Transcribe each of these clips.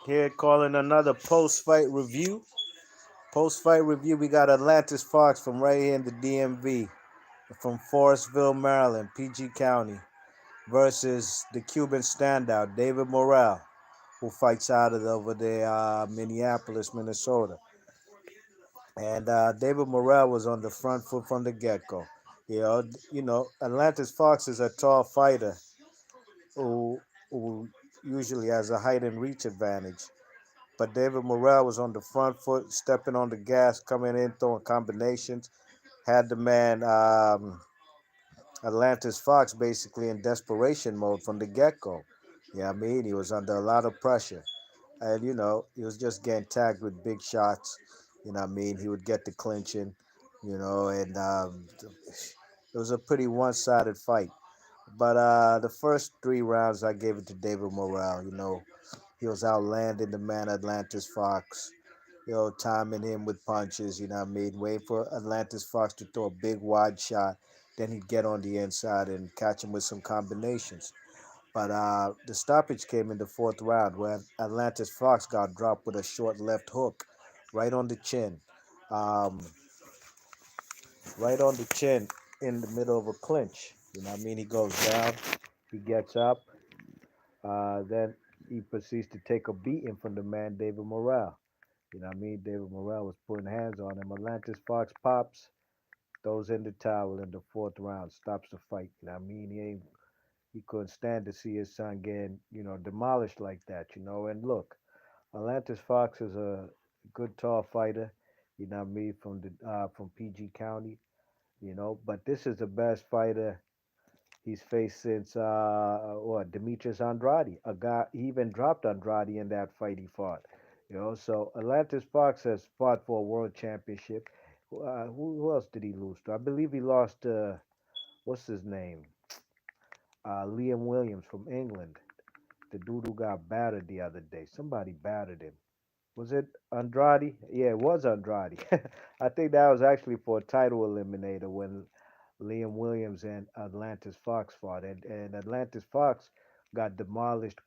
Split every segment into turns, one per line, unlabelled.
Here calling another post-fight review. Post-fight review, we got Atlantez Fox from right here in the DMV, from Forestville, Maryland, PG County, versus the Cuban standout, David Morell, who fights out of over there, Minneapolis, Minnesota. And David Morell was on the front foot from the get-go. Atlantez Fox is a tall fighter who usually has a height and reach advantage. But David Morell was on the front foot, stepping on the gas, coming in, throwing combinations. Had the man Atlantis Fox basically in desperation mode from the get go. Yeah, I mean, he was under a lot of pressure. And, he was just getting tagged with big shots. I mean, he would get the clinching, and it was a pretty one sided fight. But the first 3 rounds, I gave it to David Morell. He was outlanding the man Atlantis Fox, timing him with punches, you know what I mean? Waiting for Atlantis Fox to throw a big wide shot. Then he'd get on the inside and catch him with some combinations. But the stoppage came in the fourth round where Atlantis Fox got dropped with a short left hook right on the chin. Um, right on the chin in the middle of a clinch. You know what I mean? He goes down, he gets up, then he proceeds to take a beating from the man David Morrell. You know what I mean? David Morell was putting hands on him. Atlantis Fox pops, throws in the towel in the fourth round, stops the fight. You know what I mean? He couldn't stand to see his son getting, demolished like that, And look, Atlantis Fox is a good tall fighter, you know what I mean, from PG County, But this is the best fighter he's faced since Demetrius Andrade. A guy he even dropped Andrade in that fight he fought. So Atlantis Fox has fought for a world championship. Who else did he lose to? I believe he lost to what's his name? Liam Williams from England. The dude who got battered the other day. Somebody battered him. Was it Andrade? Yeah, it was Andrade. I think that was actually for a title eliminator when Liam Williams and Atlantis Fox fought. And Atlantis Fox got demolished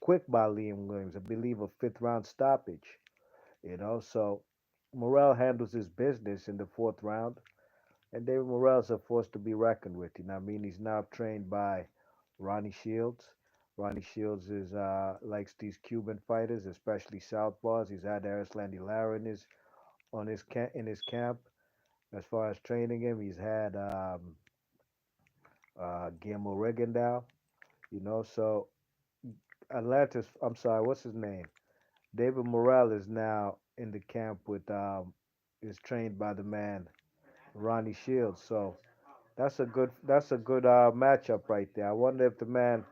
quick by Liam Williams. I believe a fifth round stoppage. So Morrell handles his business in the fourth round. And David Morrell's a force to be reckoned with. You know what I mean? He's now trained by Ronnie Shields. Ronnie Shields likes these Cuban fighters, especially southpaws. He's had Arislandi Lara in his camp. As far as training him, he's had Guillermo Rigondeaux. So Atlantis. I'm sorry, what's his name? David Morrell is now in the camp with is trained by the man Ronnie Shields. So that's a good matchup right there. I wonder if the man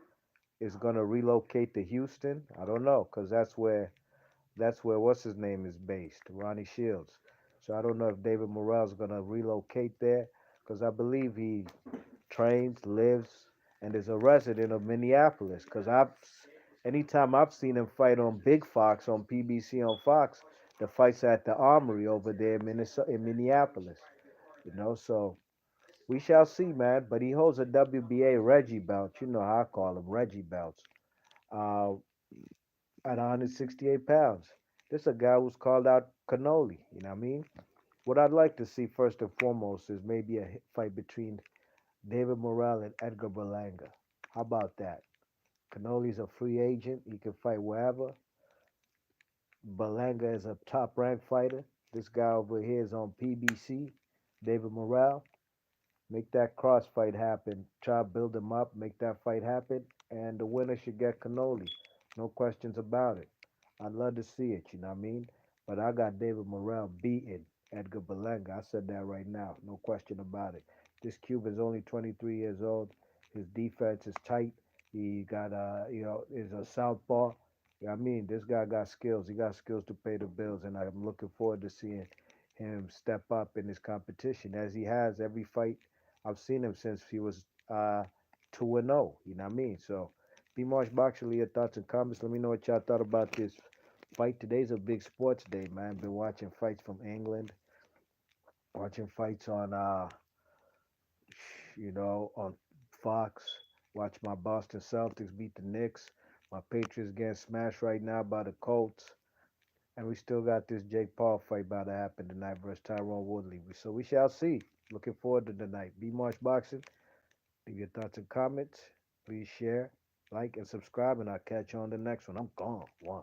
is gonna relocate to Houston. I don't know, cause that's where what's his name is based, Ronnie Shields. So I don't know if David Morrell's gonna relocate there, cause I believe he trains, lives, and is a resident of Minneapolis. Cause anytime I've seen him fight on Big Fox on PBC on Fox, the fights at the Armory over there in Minneapolis. So we shall see, man. But he holds a WBA Reggie belt. You know how I call them Reggie belts. Uh, at 168 pounds. This is a guy who's called out cannoli. You know what I mean? What I'd like to see first and foremost is maybe a fight between David Morrell and Edgar Berlanga. How about that? Cannoli's a free agent. He can fight wherever. Berlanga is a top ranked fighter. This guy over here is on PBC. David Morrell. Make that cross fight happen. Try to build him up, make that fight happen, and the winner should get cannoli. No questions about it. I'd love to see it, you know what I mean? But I got David Morrell beating Edgar Berlanga. I said that right now. No question about it. This Cuban's only 23 years old. His defense is tight. He got is a southpaw. I mean, this guy got skills. He got skills to pay the bills, and I'm looking forward to seeing him step up in this competition as he has every fight I've seen him since he was 2-0. You know what I mean? So, B. Marsh Boxley, your thoughts and comments. Let me know what y'all thought about this fight. Today's a big sports day, man. Been watching fights from England, watching fights on on Fox. Watch my Boston Celtics beat the Knicks. My Patriots getting smashed right now by the Colts. And we still got this Jake Paul fight about to happen tonight versus Tyrone Woodley. So we shall see. Looking forward to tonight. Be Marsh Boxing. Leave your thoughts and comments. Please share, like, and subscribe, and I'll catch you on the next one. I'm gone. One.